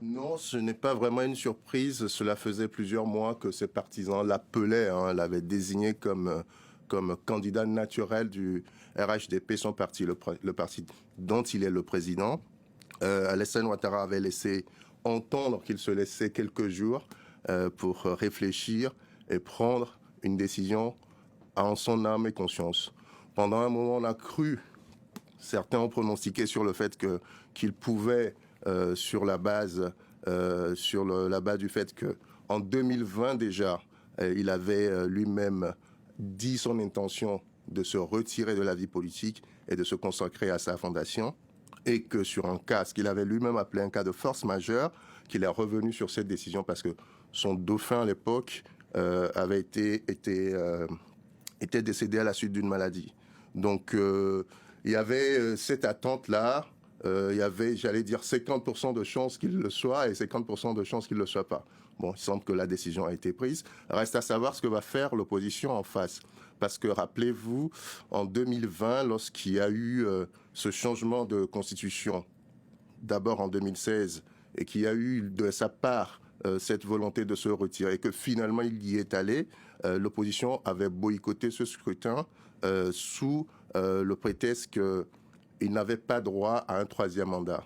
Non, ce n'est pas vraiment une surprise. Cela faisait plusieurs mois que ses partisans l'appelaient, l'avaient désigné comme candidat naturel du RHDP, son parti, le parti dont il est le président. Alassane Ouattara avait laissé entendre qu'il se laissait quelques jours pour réfléchir et prendre une décision en son âme et conscience. Pendant un moment, on a cru, certains ont pronostiqué sur le fait qu'il pouvait, sur la base du fait que en 2020 déjà, il avait lui-même dit son intention de se retirer de la vie politique et de se consacrer à sa fondation, et que sur un cas, ce qu'il avait lui-même appelé un cas de force majeure, qu'il est revenu sur cette décision parce que son dauphin à l'époque était décédé à la suite d'une maladie. Donc il y avait cette attente-là. Il y avait, j'allais dire, 50% de chances qu'il le soit et 50% de chances qu'il ne le soit pas. Bon, il semble que la décision a été prise. Reste à savoir ce que va faire l'opposition en face. Parce que rappelez-vous, en 2020, lorsqu'il y a eu ce changement de constitution, d'abord en 2016, et qu'il y a eu de sa part cette volonté de se retirer, et que finalement il y est allé, l'opposition avait boycotté ce scrutin sous le prétexte qu'il n'avait pas droit à un troisième mandat.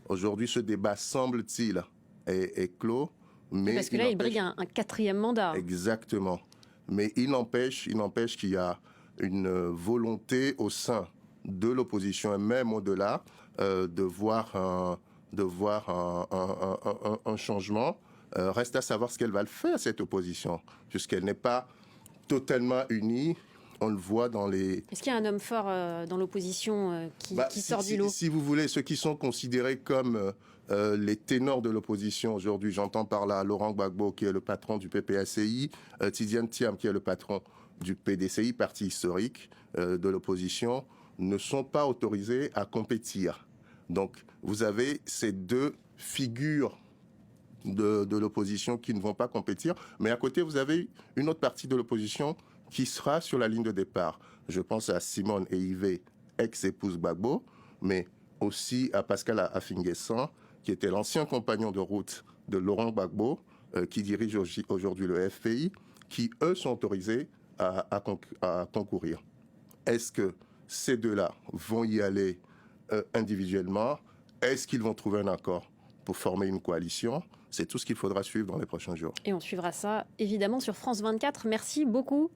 Aujourd'hui, ce débat, semble-t-il, est clos. Mais parce que là, il brigue un quatrième mandat. Exactement. Mais il n'empêche qu'il y a une volonté au sein de l'opposition et même au-delà de voir un changement. Reste à savoir ce qu'elle va le faire, cette opposition, puisqu'elle n'est pas totalement unie. On le voit dans les... Est-ce qu'il y a un homme fort dans l'opposition qui sort du lot? Si vous voulez, ceux qui sont considérés comme les ténors de l'opposition aujourd'hui, j'entends par là Laurent Gbagbo, qui est le patron du PPACI, Tidiane Thiam, qui est le patron du PDCI, parti historique de l'opposition, ne sont pas autorisés à compétir. Donc, vous avez ces deux figures de l'opposition qui ne vont pas compétir, mais à côté, vous avez une autre partie de l'opposition qui sera sur la ligne de départ. Je pense à Simone et Yves, ex-épouse Gbagbo, mais aussi à Pascal Affinguessan, qui était l'ancien compagnon de route de Laurent Gbagbo, qui dirige aujourd'hui le FPI, qui, eux, sont autorisés à concourir. Est-ce que ces deux-là vont y aller individuellement? Est-ce qu'ils vont trouver un accord pour former une coalition? C'est tout ce qu'il faudra suivre dans les prochains jours. Et on suivra ça, évidemment, sur France 24. Merci beaucoup.